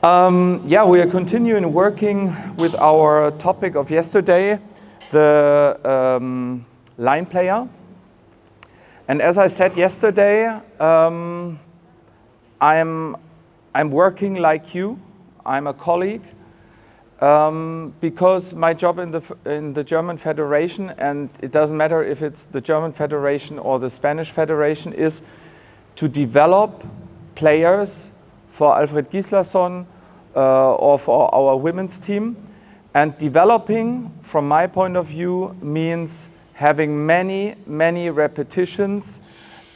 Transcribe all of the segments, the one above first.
Yeah, we are continuing working with our topic of yesterday, the line player. And as I said yesterday, I'm working like you. I'm a colleague because my job in the German Federation, and it doesn't matter if it's the German Federation or the Spanish Federation, is to develop players for Alfred Gislason or for our women's team. And developing, from my point of view, means having many repetitions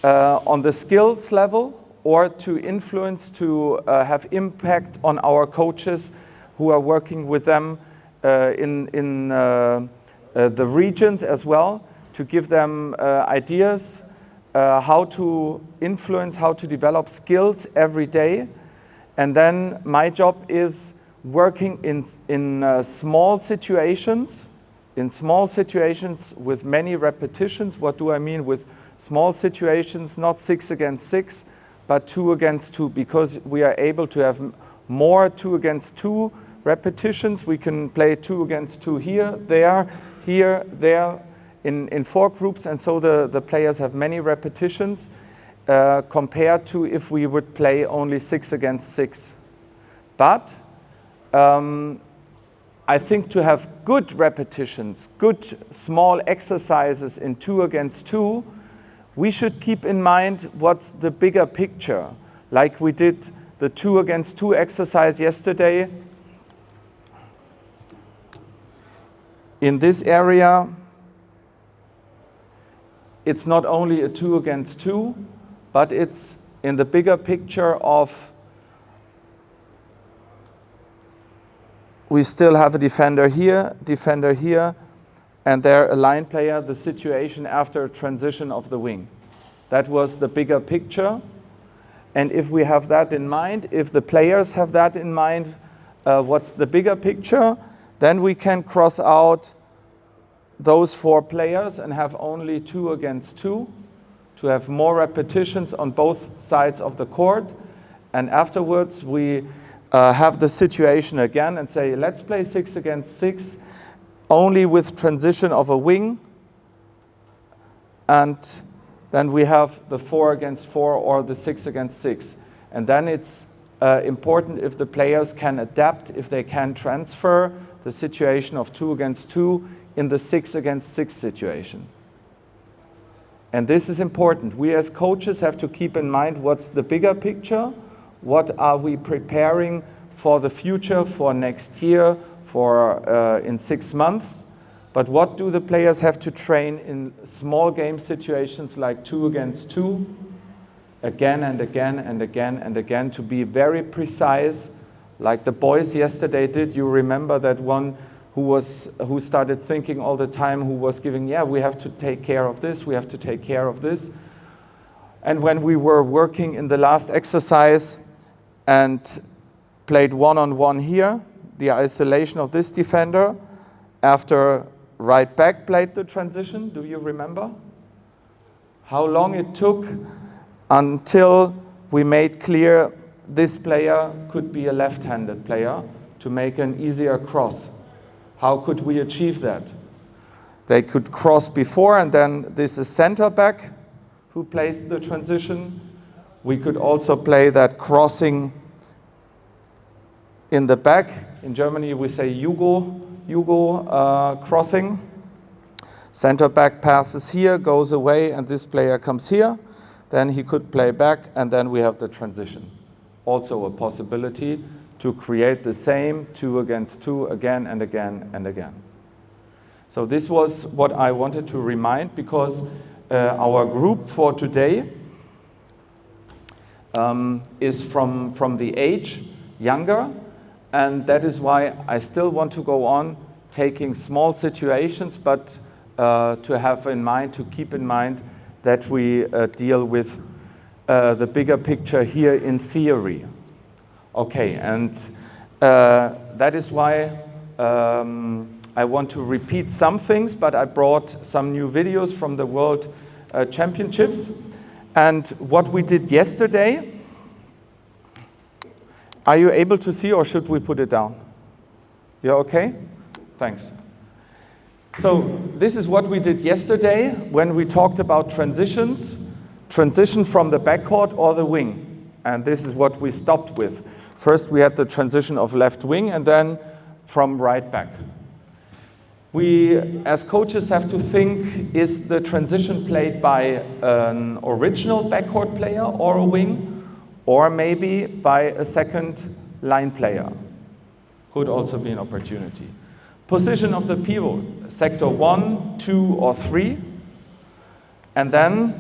on the skills level, or to influence, to have impact on our coaches who are working with them in the regions as well, to give them ideas how to influence, how to develop skills every day. And then my job is working in small situations, with many repetitions. What do I mean with small situations? Not 6 against 6, but 2 against 2, because we are able to have more 2 against 2 repetitions. We can play 2 against 2 here, there, in 4 groups, and so the players have many repetitions compared to if we would play only 6 against 6. But I think to have good repetitions, good small exercises in 2 against 2, we should keep in mind what's the bigger picture. Like we did the 2 against 2 exercise yesterday. In this area, it's not only a 2 against 2, but it's in the bigger picture of we still have a defender here, and there a line player, the situation after a transition of the wing. That was the bigger picture. And if we have that in mind, if the players have that in mind, what's the bigger picture, then we can cross out those 4 players and have only 2 against 2 to have more repetitions on both sides of the court. And afterwards we have the situation again and say, let's play 6 against 6 only with transition of a wing, and then we have the 4 against 4 or the 6 against 6. And then it's important if the players can adapt, if they can transfer the situation of 2 against 2 in the 6 against 6 situation. And this is important. We as coaches have to keep in mind what's the bigger picture, what are we preparing for the future, for next year, for in 6 months. But what do the players have to train in small game situations like 2 against 2, again and again and again and again, to be very precise, like the boys yesterday did. You remember that one who started thinking all the time, who was giving, yeah, we have to take care of this, we have to take care of this. And when we were working in the last exercise and played one-on-one here, the isolation of this defender, after right back played the transition, do you remember? How long it took until we made clear this player could be a left-handed player to make an easier cross. How could we achieve that? They could cross before, and then this is center back who plays the transition. We could also play that crossing in the back. In Germany we say Jugo crossing. Center back passes here, goes away, and this player comes here. Then he could play back, and then we have the transition. Also a possibility to create the same 2 against 2 again and again and again. So this was what I wanted to remind, because our group for today is from the age younger, and that is why I still want to go on taking small situations, but to have in mind, to keep in mind that we deal with the bigger picture here in theory. Okay, and that is why I want to repeat some things, but I brought some new videos from the World Championships. And what we did yesterday Are you able to see, or should we put it down? You're okay? Thanks. So this is what we did yesterday when we talked about transitions. Transition from the backcourt or the wing. And this is what we stopped with. First we had the transition of left wing and then from right back. We, as coaches, have to think, is the transition played by an original backcourt player or a wing, or maybe by a second line player? Could also be an opportunity. Position of the pivot, sector 1, 2, or 3. And then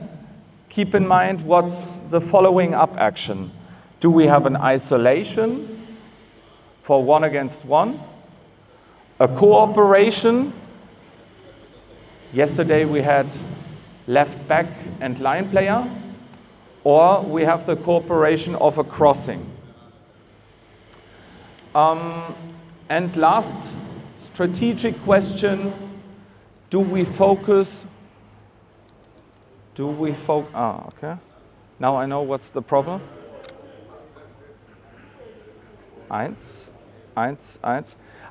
keep in mind what's the following up action. Do we have an isolation for 1 against 1? A cooperation. Yesterday we had left back and line player. Or we have the cooperation of a crossing. And last strategic question, do we focus? Okay. Now I know what's the problem. Eins.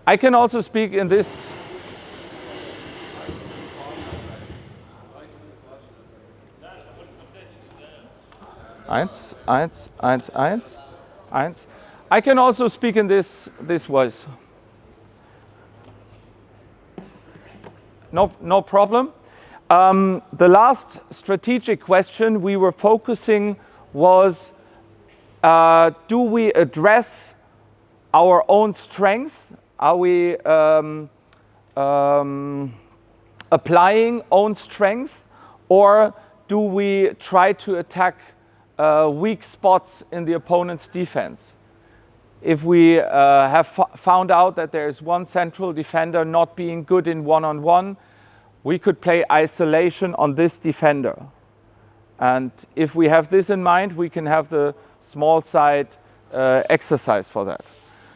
I can also speak in this. Eins. I can also speak in this voice. No problem. The last strategic question we were focusing was, do we address our own strengths? Are we applying own strengths, or do we try to attack weak spots in the opponent's defense? If we have found out that there is one central defender not being good in one-on-one, we could play isolation on this defender. And if we have this in mind, we can have the small side exercise for that.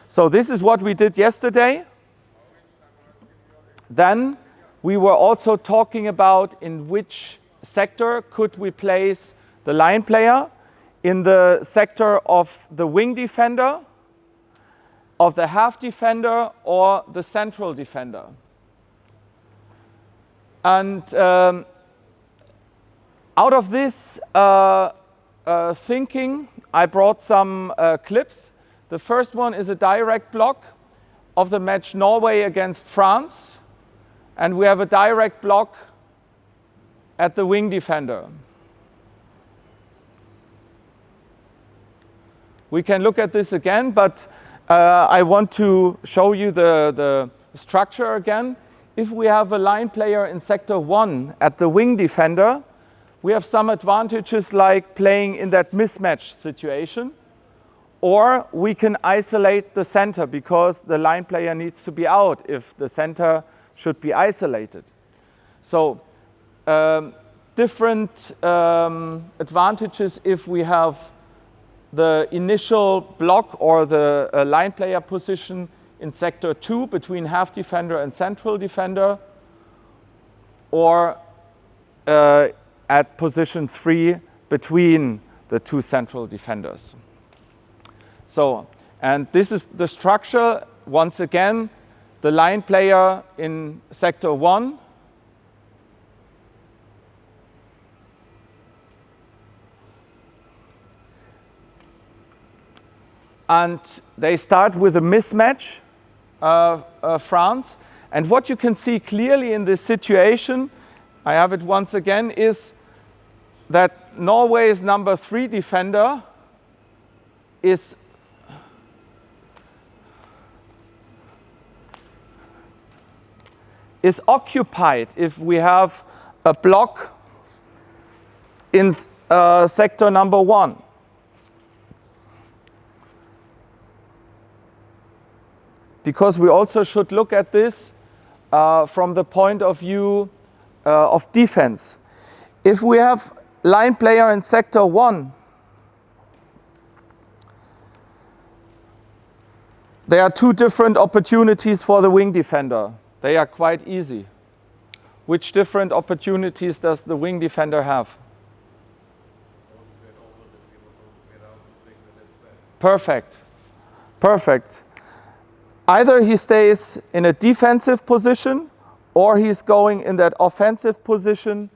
So this is what we did yesterday. Then we were also talking about in which sector could we place the line player, in the sector of the wing defender, of the half defender, or the central defender. And out of this thinking, I brought some clips. The first one is a direct block of the match Norway against France. And we have a direct block at the wing defender. We can look at this again, but I want to show you the structure again. If we have a line player in sector 1 at the wing defender, we have some advantages like playing in that mismatch situation. Or we can isolate the center because the line player needs to be out if the center should be isolated. So different advantages if we have the initial block or the line player position in sector 2 between half defender and central defender, or at position 3 between the two central defenders. So, and this is the structure. Once again, the line player in sector 1. And they start with a mismatch, France. And what you can see clearly in this situation, I have it once again, is that Norway's number 3 defender is occupied if we have a block in sector number 1. Because we also should look at this from the point of view of defense. If we have line player in sector 1, there are 2 different opportunities for the wing defender. They are quite easy. Which different opportunities does the wing defender have? Perfect. Perfect. Either he stays in a defensive position or he's going in that offensive position,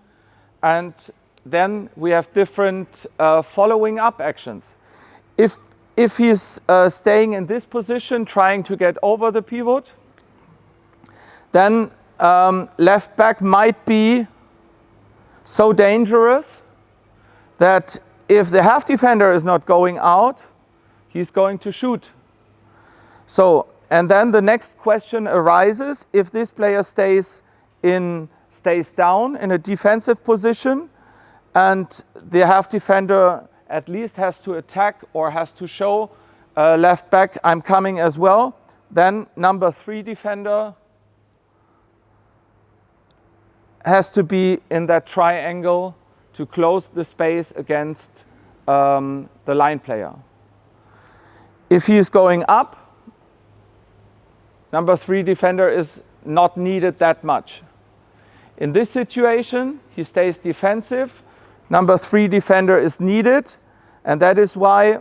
and then we have different following up actions. If he's staying in this position, trying to get over the pivot, then left back might be so dangerous that if the half defender is not going out, he's going to shoot. So, and then the next question arises, if this player stays down in a defensive position and the half defender at least has to attack or has to show left back, I'm coming as well, then number 3 defender has to be in that triangle to close the space against the line player. If he is going up, number 3 defender is not needed that much. In this situation, he stays defensive. Number 3 defender is needed, and that is why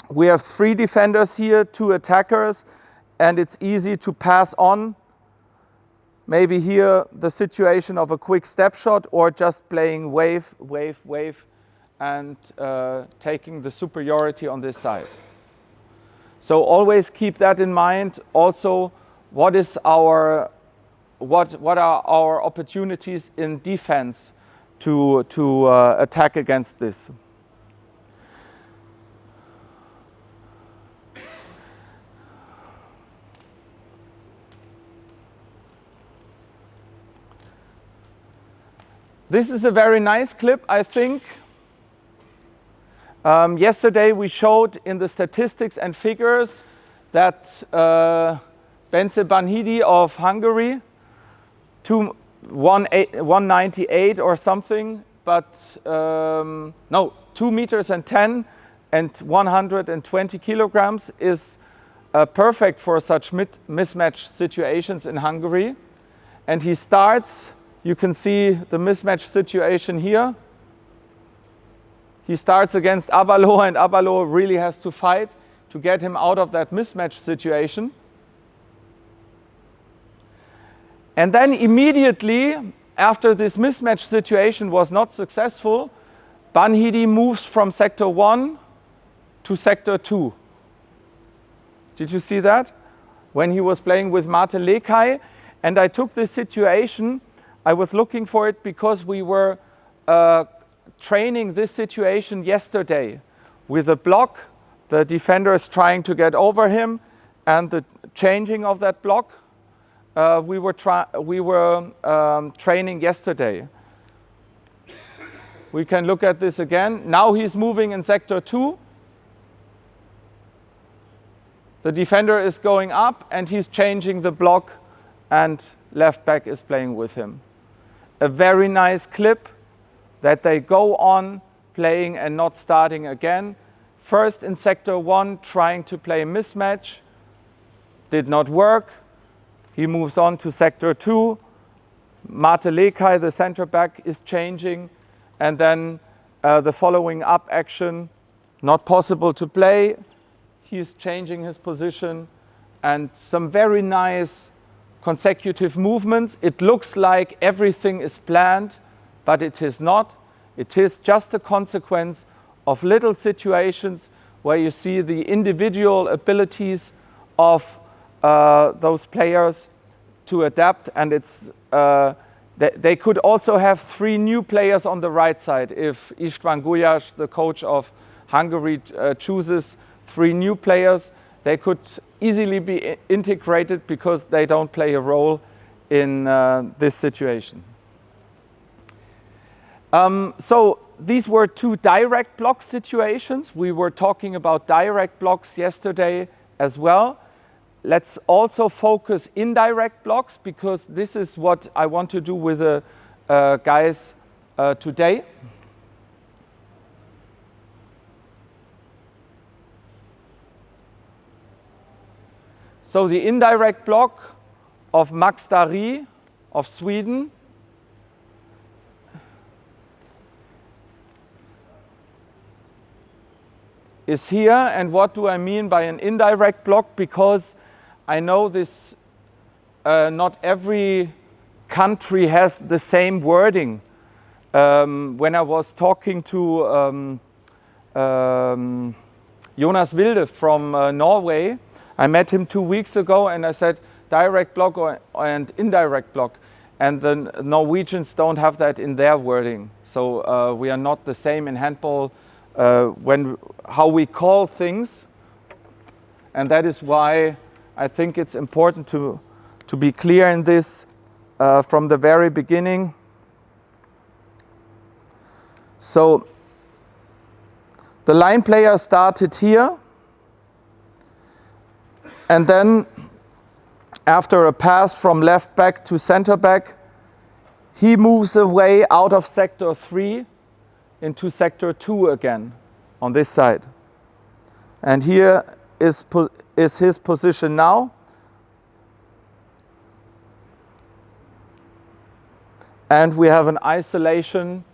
we have 3 defenders here, 2 attackers, and it's easy to pass on. Maybe here the situation of a quick step shot or just playing wave, wave, wave, and taking the superiority on this side. So always keep that in mind. Also, what are our opportunities in defense to attack against this? This is a very nice clip, I think. Yesterday we showed in the statistics and figures that Bence Banhidi of Hungary, 198 or something, but no, 2 meters and 10 and 120 kilograms is perfect for such mismatch situations in Hungary. And he starts, you can see the mismatch situation here. He starts against Abalo, and Abalo really has to fight to get him out of that mismatch situation. And then immediately, after this mismatch situation was not successful, Banhidi moves from sector 1 to sector 2. Did you see that? When he was playing with Mate Lekai, and I took this situation, I was looking for it because we were training this situation yesterday with a block. The defender is trying to get over him, and the changing of that block we were training yesterday. We can look at this again. Now he's moving in sector 2. The defender is going up and he's changing the block, and left back is playing with him. A very nice clip that they go on playing and not starting again. First in sector 1, trying to play mismatch, did not work. He moves on to sector 2. Mate Lekai, the center back, is changing, and then the following up action, not possible to play. He's changing his position, and some very nice consecutive movements. It looks like everything is planned, but it is not. It is just a consequence of little situations where you see the individual abilities of those players to adapt, and it's they could also have 3 new players on the right side. If István Gulyás, the coach of Hungary, chooses 3 new players, they could easily be integrated because they don't play a role in this situation. So these were 2 direct block situations. We were talking about direct blocks yesterday as well. Let's also focus indirect blocks, because this is what I want to do with the guys today. So the indirect block of Max Dari of Sweden. is here. And what do I mean by an indirect block? Because I know this, not every country has the same wording. When I was talking to Jonas Wilde from Norway, I met him 2 weeks ago and I said direct block and indirect block. And the Norwegians don't have that in their wording. So we are not the same in handball how we call things. And that is why I think it's important to be clear in this from the very beginning. So the line player started here, and then after a pass from left back to center back, he moves away out of sector 3 into sector 2 again on this side. And here is his position now. And we have an isolation,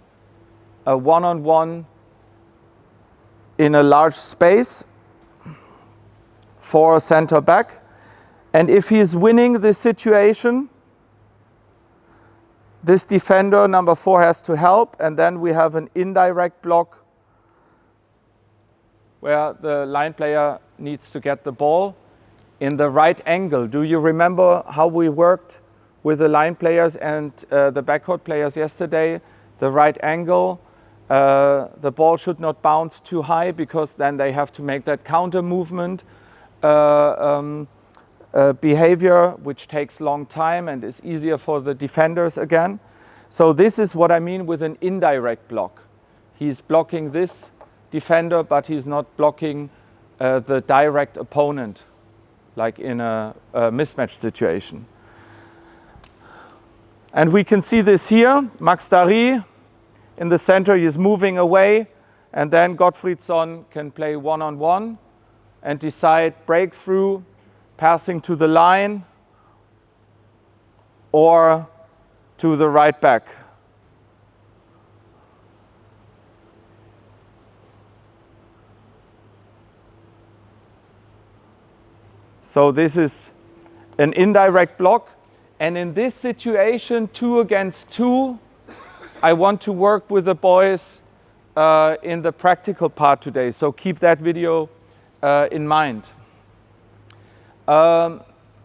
a one-on-one in a large space for a center back. And if he is winning this situation, this defender, number 4, has to help. And then we have an indirect block where the line player needs to get the ball in the right angle. Do you remember how we worked with the line players and the backcourt players yesterday? The right angle. The ball should not bounce too high because then they have to make that counter movement behavior, which takes long time and is easier for the defenders again. So this is what I mean with an indirect block. He's blocking this defender, but he's not blocking the direct opponent, like in a mismatch situation. And we can see this here. Max Dari in the center, he is moving away, and then Gottfriedson can play one-on-one and decide breakthrough, passing to the line or to the right back. So this is an indirect block. And in this situation, 2 against 2, I want to work with the boys in the practical part today. So keep that video in mind.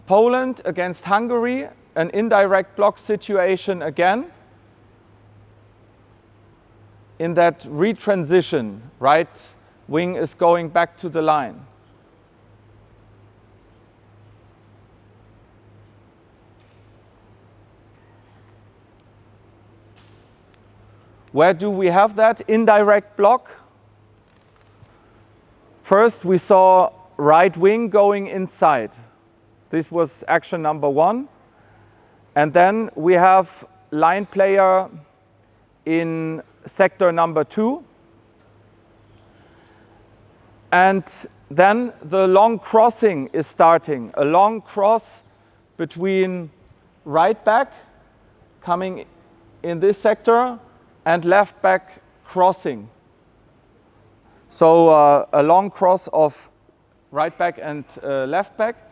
Poland against Hungary, an indirect block situation again. In that retransition, right wing is going back to the line. Where do we have that indirect block? First, we saw right wing going inside. This was action number 1. And then we have line player in sector number 2. And then the long crossing is starting. A long cross between right back coming in this sector and left back crossing. So a long cross of right back and left back.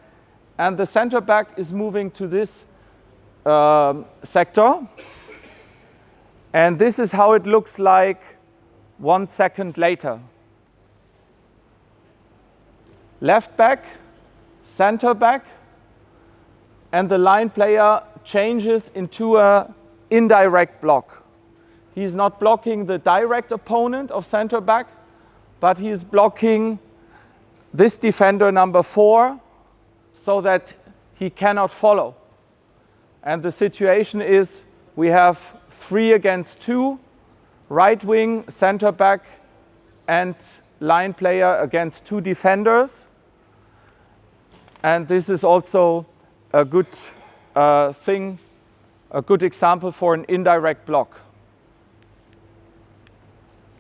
And the center back is moving to this sector. And this is how it looks like 1 second later. Left back, center back, and the line player changes into an indirect block. He's not blocking the direct opponent of center back, but he's blocking this defender number 4 so that he cannot follow. And the situation is we have 3 against 2, right wing, center back, and line player against 2 defenders. And this is also a good thing, a good example for an indirect block.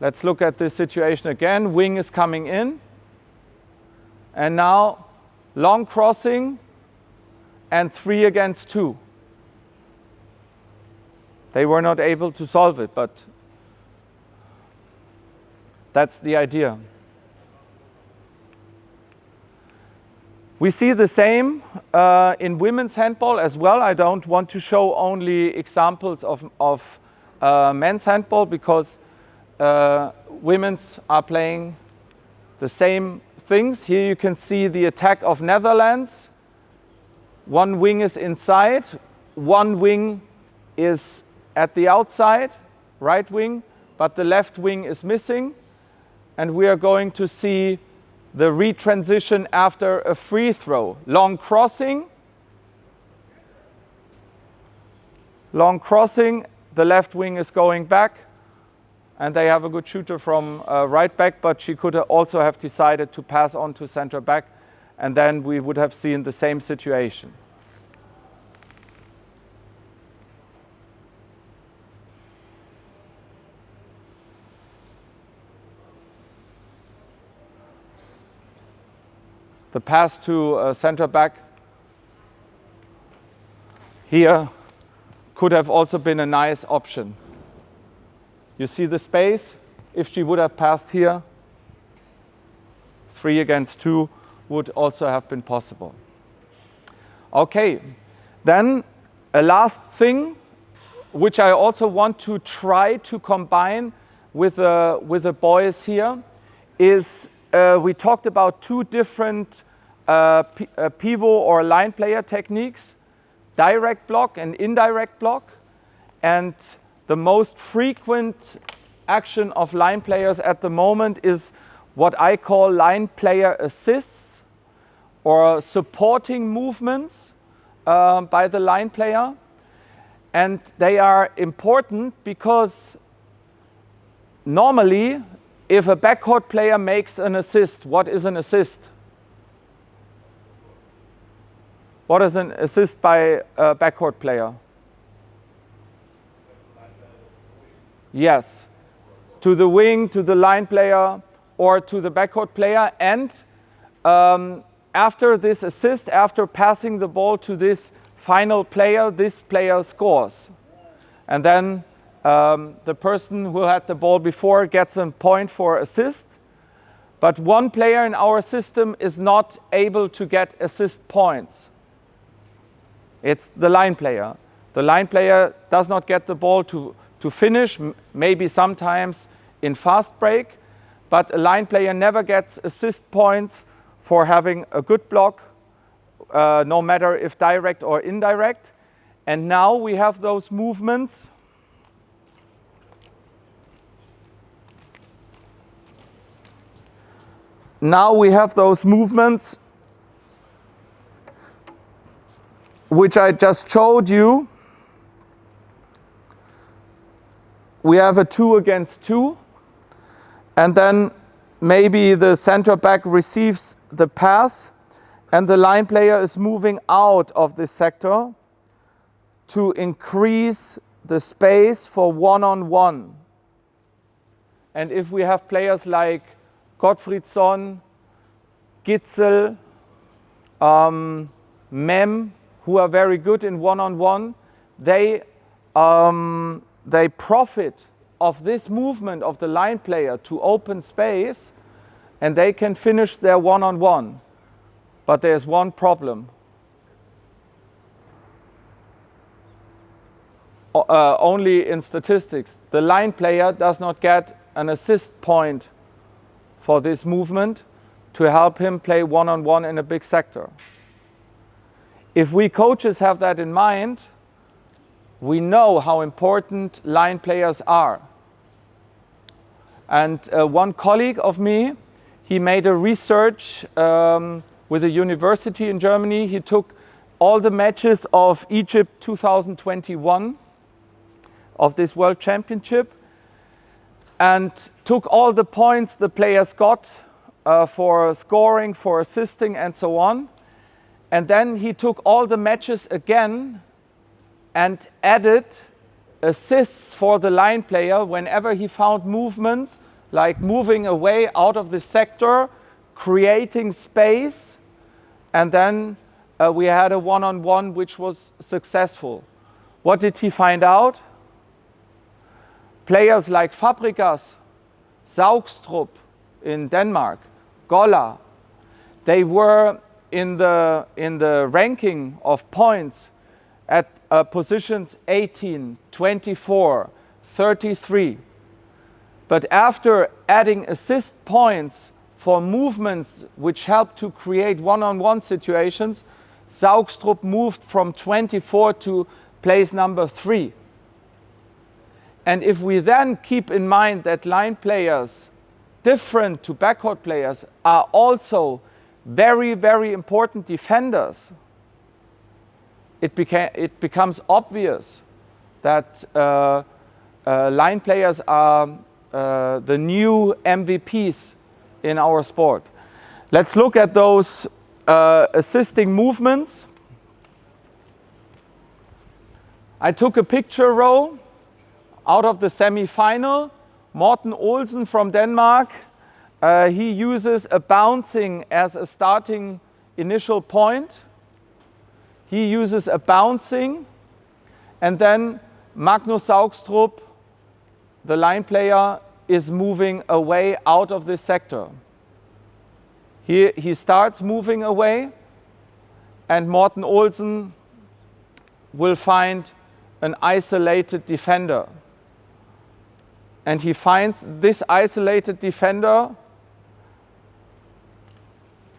Let's look at this situation again. Wing is coming in. And now long crossing and 3 against 2. They were not able to solve it, but that's the idea. We see the same in women's handball as well. I don't want to show only examples of men's handball, because women's are playing the same things. Here you can see the attack of Netherlands. One wing is inside, one wing is at the outside, right wing, but the left wing is missing. And we are going to see the retransition after a free throw. Long crossing, the left wing is going back, and they have a good shooter from right back, but she could also have decided to pass on to center back, and then we would have seen the same situation. The pass to center back here could have also been a nice option. You see the space? If she would have passed here, 3 against 2 would also have been possible. Okay, then a last thing, which I also want to try to combine with the boys here, is we talked about 2 different pivot or line player techniques, direct block and indirect block. And the most frequent action of line players at the moment is what I call line player assists, or supporting movements by the line player. And they are important because normally, if a backcourt player makes an assist, what is an assist? What is an assist by a backcourt player? Yes, to the wing, to the line player, or to the backcourt player. And after this assist, after passing the ball to this final player, this player scores. And then the person who had the ball before gets a point for assist. But one player in our system is not able to get assist points. It's the line player. The line player does not get the ball to finish, maybe sometimes in fast break, but a line player never gets assist points for having a good block, no matter if direct or indirect. And now we have those movements. Now we have those movements which I just showed you. We have a 2 against 2, and then maybe the center back receives the pass and the line player is moving out of this sector to increase the space for one-on-one. And if we have players like Gottfriedson, Gitzel, Mem, who are very good in one-on-one, they profit of this movement of the line player to open space, and they can finish their one-on-one. But there's one problem. Only in statistics, the line player does not get an assist point for this movement to help him play one-on-one in a big sector. If we coaches have that in mind, we know how important line players are. And one colleague of me, he made a research with a university in Germany. He took all the matches of Egypt 2021, of this World Championship, and took all the points the players got for scoring, for assisting, and so on. And then he took all the matches again and added assists for the line player whenever he found movements, like moving away out of the sector, creating space, and then we had a one-on-one which was successful. What did he find out? Players like Fabregas, Saugstrup in Denmark, Golla, they were in the ranking of points at positions 18, 24, 33. But after adding assist points for movements which help to create one-on-one situations, Saugstrup moved from 24 to place number 3. And if we then keep in mind that line players, different to backcourt players, are also very, very important defenders, it becomes obvious that line players are the new MVPs in our sport. Let's look at those assisting movements. I took a picture row out of the semi-final. Morten Olsen from Denmark, he uses a bouncing as a starting initial point. He uses a bouncing, and then Magnus Saugstrup, the line player, is moving away out of this sector. He starts moving away, and Morten Olsen will find an isolated defender. And he finds this isolated defender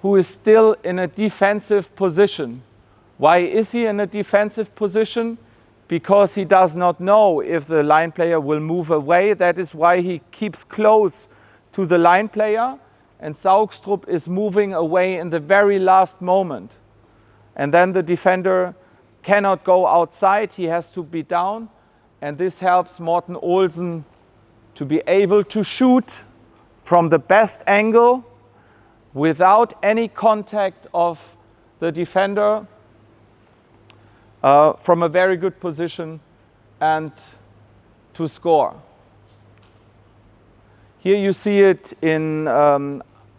who is still in a defensive position. Why is he in a defensive position? Because he does not know if the line player will move away. That is why he keeps close to the line player, and Saugstrup is moving away in the very last moment. And then the defender cannot go outside, he has to be down, and this helps Morten Olsen to be able to shoot from the best angle without any contact of the defender from a very good position and to score. Here you see it in,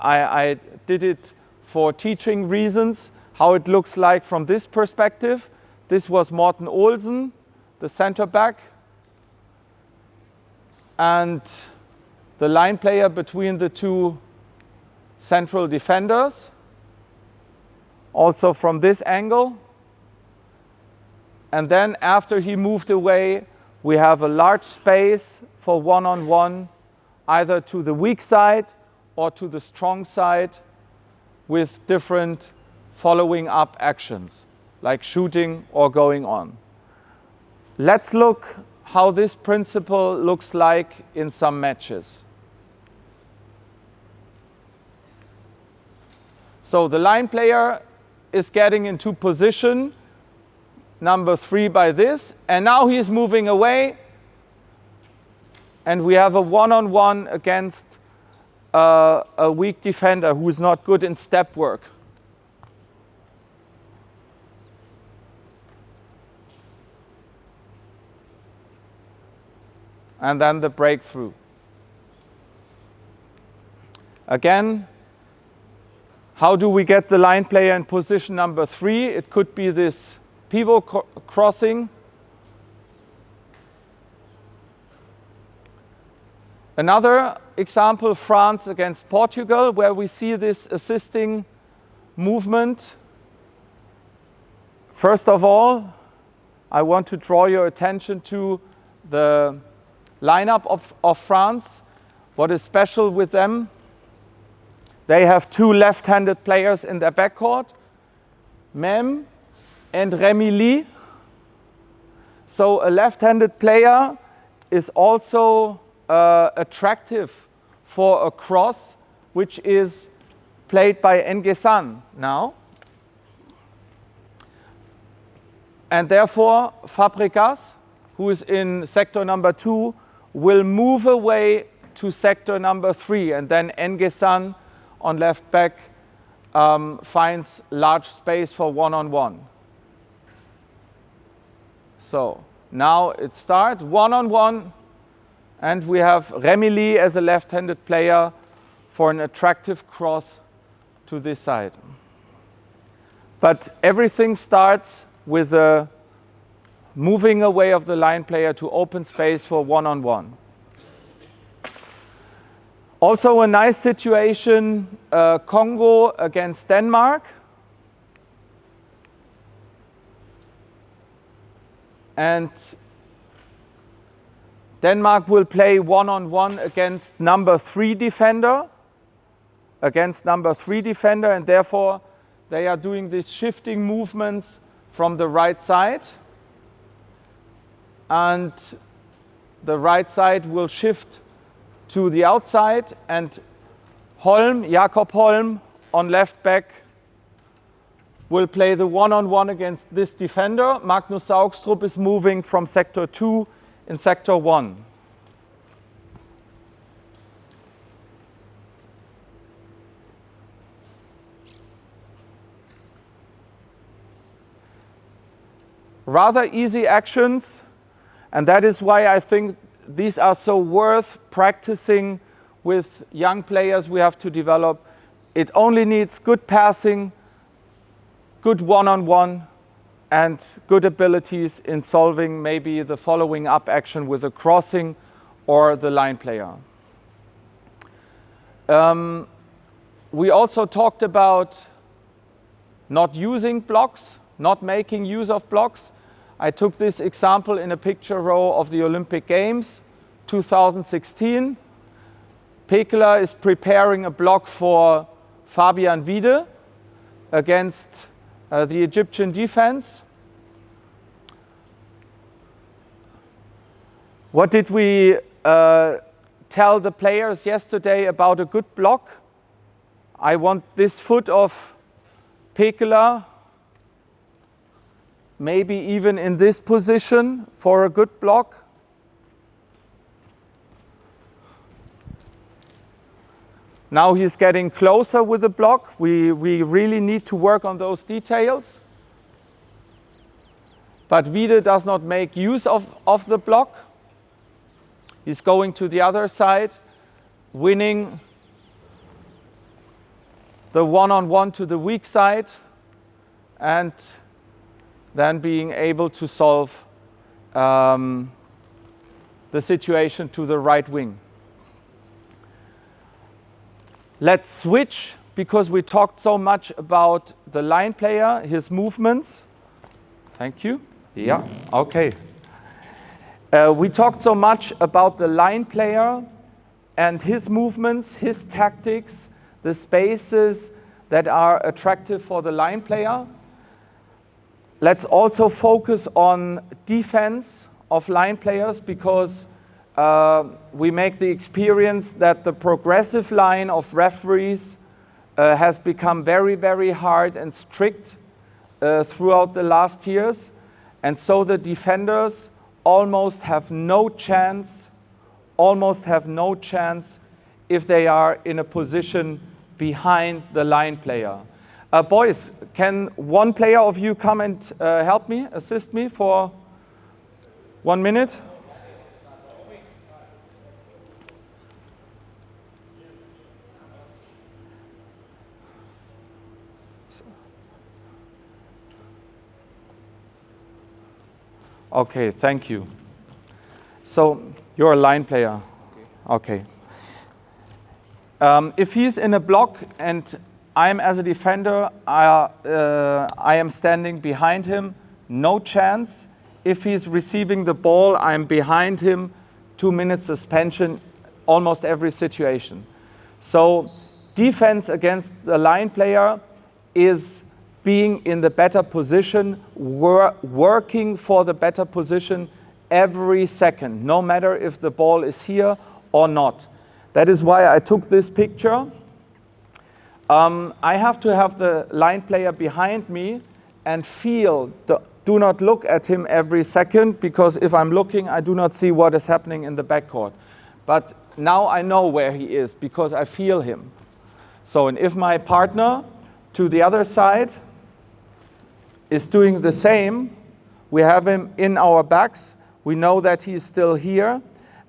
I did it for teaching reasons, how it looks like from this perspective. This was Morten Olsen, the center back, and the line player between the two central defenders, also from this angle. And then after he moved away, we have a large space for one-on-one, either to the weak side or to the strong side, with different following up actions, like shooting or going on. Let's look how this principle looks like in some matches. So the line player is getting into position number 3 by this, and now he's moving away, and we have a one-on-one against a weak defender who is not good in step work. And then the breakthrough. Again, how do we get the line player in position number 3? It could be this pivot crossing. Another example, France against Portugal, where we see this assisting movement. First of all, I want to draw your attention to the lineup of France. What is special with them? They have 2 left-handed players in their backcourt, Mem and Rémi Lee. So a left-handed player is also attractive for a cross, which is played by N'Guessan now. And therefore, Fabregas, who is in sector number 2, will move away to sector number 3, and then N'Guessan on left back finds large space for one-on-one. So now it starts one-on-one, and we have Rémi Lee as a left-handed player for an attractive cross to this side. But everything starts with a moving away of the line player to open space for one-on-one. Also a nice situation, Congo against Denmark. And Denmark will play one-on-one against number 3 defender, and therefore they are doing these shifting movements from the right side, and the right side will shift to the outside, and Jakob Holm on left back will play the one-on-one against this defender. Magnus Saugstrup is moving from sector 2 in sector 1. Rather easy actions, and that is why I think these are so worth practicing with young players we have to develop. It only needs good passing, good one-on-one, and good abilities in solving maybe the following up action with a crossing or the line player. We also talked about not using blocks, not making use of blocks. I took this example in a picture row of the Olympic Games 2016. Pekela is preparing a block for Fabian Wiede against the Egyptian defense. What did we tell the players yesterday about a good block? I want this foot of Pekela, maybe even in this position for a good block. Now he's getting closer with the block. We really need to work on those details. But Wiede does not make use of the block. He's going to the other side, winning the one-on-one to the weak side, and then being able to solve the situation to the right wing. Let's switch, because we talked so much about the line player, his movements. Thank you. Yeah, okay. We talked so much about the line player and his movements, his tactics, the spaces that are attractive for the line player. Let's also focus on defense of line players, because we make the experience that the progressive line of referees has become very, very hard and strict throughout the last years. And so the defenders almost have no chance if they are in a position behind the line player. Boys, can one player of you come and help me, assist me for 1 minute? Okay, thank you. So you're a line player. Okay. If he's in a block and I'm as a defender, I am standing behind him, no chance. If he's receiving the ball, I'm behind him, 2 minutes suspension, almost every situation. So defense against the line player is being in the better position, working for the better position every second, no matter if the ball is here or not. That is why I took this picture. I have to have the line player behind me and feel, do not look at him every second, because if I'm looking, I do not see what is happening in the backcourt. But now I know where he is, because I feel him. So, and if my partner to the other side is doing the same, we have him in our backs, we know that he's still here,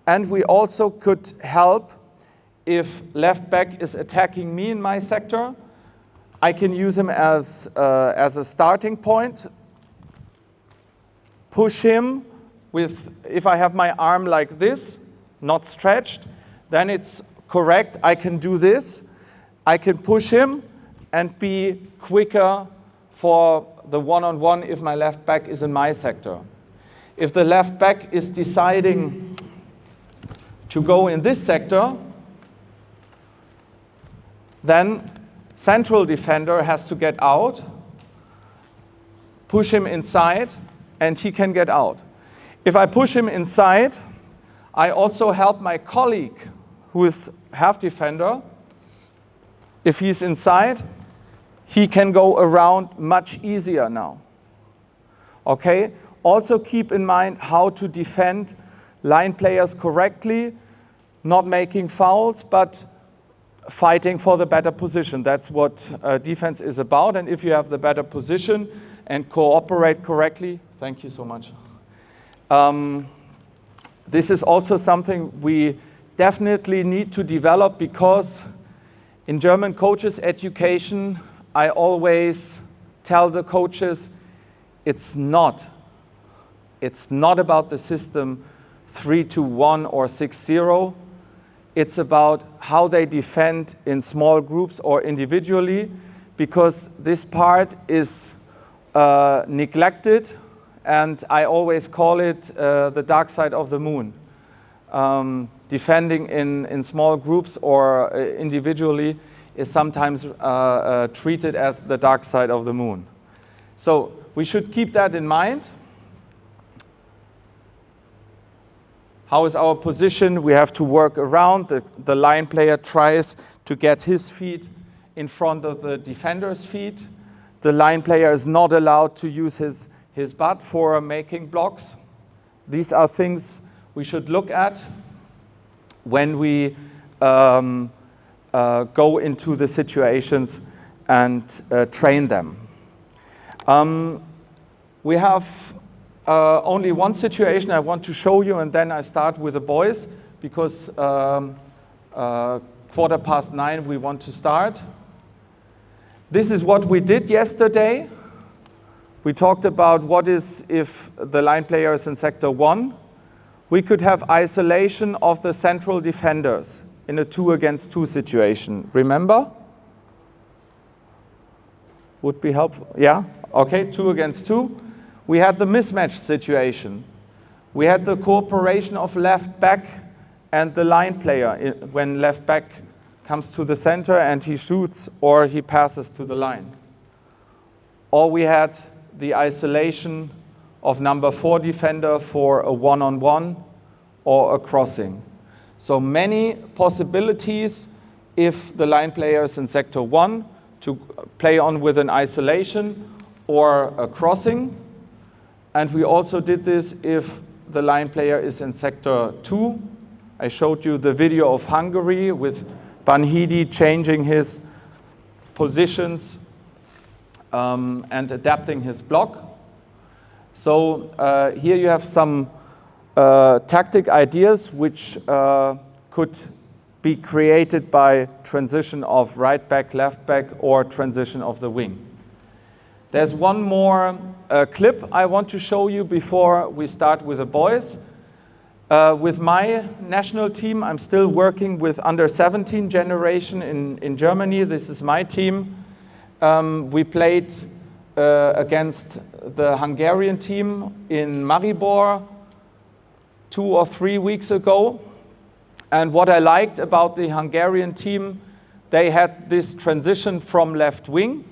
and we also could help if left back is attacking me in my sector. I can use him as a starting point, push him with, if I have my arm like this, not stretched, then it's correct, I can do this. I can push him and be quicker for the one-on-one if my left back is in my sector. If the left back is deciding to go in this sector, then central defender has to get out, push him inside, and he can get out. If I push him inside, I also help my colleague, who is half defender. If he's inside, he can go around much easier now. Okay? Also keep in mind how to defend line players correctly, not making fouls, but fighting for the better position. That's what defense is about. And if you have the better position and cooperate correctly, thank you so much. This is also something we definitely need to develop, because in German coaches education, I always tell the coaches, it's not about the system 3-1 or 6-0. It's about how they defend in small groups or individually, because this part is neglected, and I always call it the dark side of the moon. Defending in small groups or individually is sometimes treated as the dark side of the moon. So we should keep that in mind. How is our position? We have to work around. The line player tries to get his feet in front of the defender's feet. The line player is not allowed to use his butt for making blocks. These are things we should look at when we go into the situations and train them. We have only one situation I want to show you, and then I start with the boys, because 9:15 we want to start. This is what we did yesterday. We talked about what is if the line player is in sector 1. We could have isolation of the central defenders in a 2-against-2 situation. Remember? Would be helpful. Yeah? Okay, 2-against-2. We had the mismatch situation. We had the cooperation of left back and the line player when left back comes to the center and he shoots or he passes to the line. Or we had the isolation of number 4 defender for a one-on-one or a crossing. So many possibilities if the line player is in sector 1 to play on with an isolation or a crossing. And we also did this if the line player is in sector 2. I showed you the video of Hungary with Banhidi changing his positions and adapting his block. So here you have some tactic ideas which could be created by transition of right back, left back, or transition of the wing. There's one more clip I want to show you before we start with the boys. With my national team, I'm still working with under 17 generation in Germany. This is my team. We played against the Hungarian team in Maribor 2 or 3 weeks ago. And what I liked about the Hungarian team, they had this transition from left wing.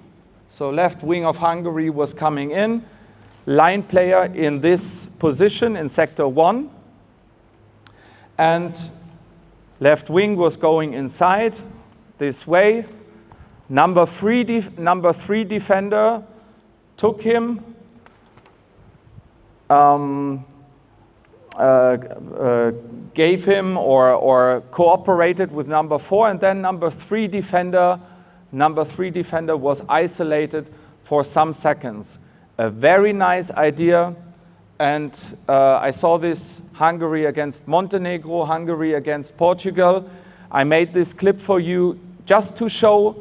So left wing of Hungary was coming in, line player in this position in sector 1, and left wing was going inside this way. Number 3 defender took him, gave him or cooperated with number 4, and then number 3 defender was isolated for some seconds. A very nice idea, and I saw this Hungary against Montenegro, Hungary against Portugal. I made this clip for you just to show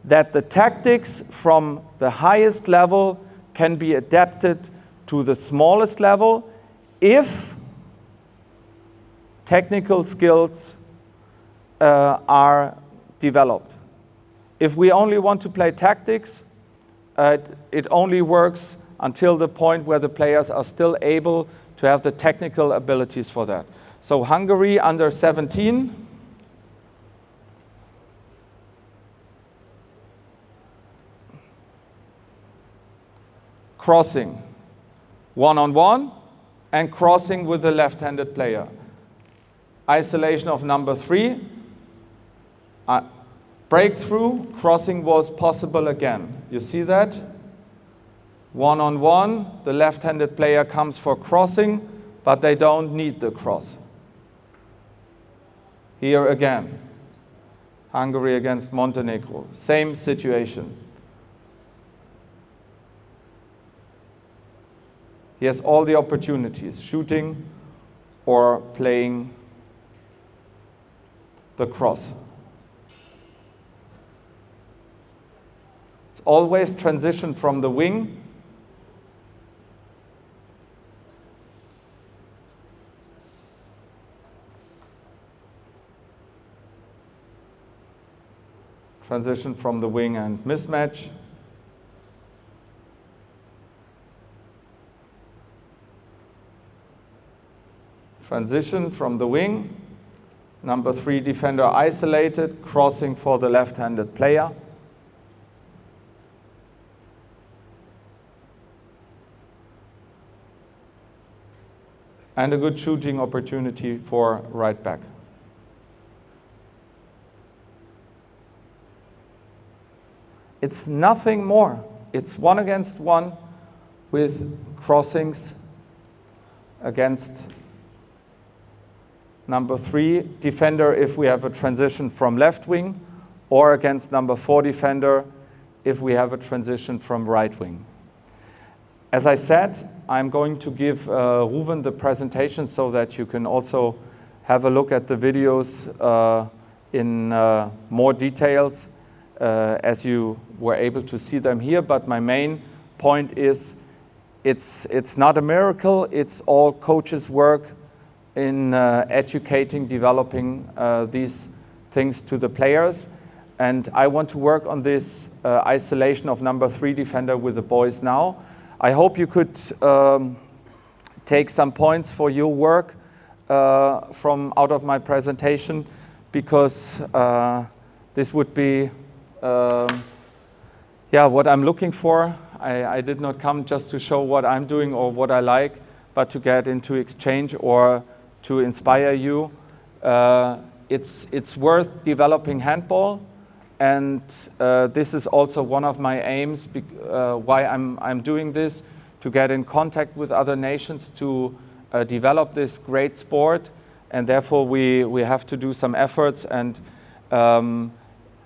that the tactics from the highest level can be adapted to the smallest level if technical skills are developed. If we only want to play tactics, it only works until the point where the players are still able to have the technical abilities for that. So Hungary under 17. Crossing, one-on-one, and crossing with the left-handed player. Isolation of number 3. Breakthrough, crossing was possible again. You see that? One-on-one, the left-handed player comes for crossing, but they don't need the cross. Here again, Hungary against Montenegro, same situation. He has all the opportunities, shooting or playing the cross. It's always transition from the wing. Transition from the wing and mismatch. Transition from the wing. Number 3 defender isolated, crossing for the left-handed player. And a good shooting opportunity for right back. It's nothing more. It's 1 against 1 with crossings against number 3 defender if we have a transition from left wing, or against number 4 defender if we have a transition from right wing. As I said, I'm going to give Ruven the presentation so that you can also have a look at the videos in more details as you were able to see them here. But my main point is it's not a miracle, it's all coaches' work in educating, developing these things to the players. And I want to work on this isolation of number 3 defender with the boys now. I hope you could take some points for your work from out of my presentation, because this would be what I'm looking for. I did not come just to show what I'm doing or what I like, but to get into exchange or to inspire you. It's worth developing handball, and this is also one of my aims, why I'm doing this, to get in contact with other nations, to develop this great sport, and therefore we have to do some efforts. And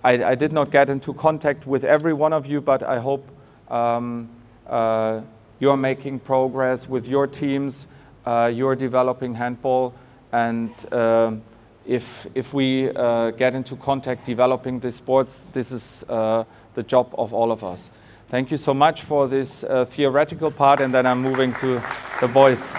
I did not get into contact with every one of you, but I hope you're making progress with your teams, you're developing handball, and if we get into contact developing the sports, this is the job of all of us. Thank you so much for this theoretical part, and then I'm moving to the boys.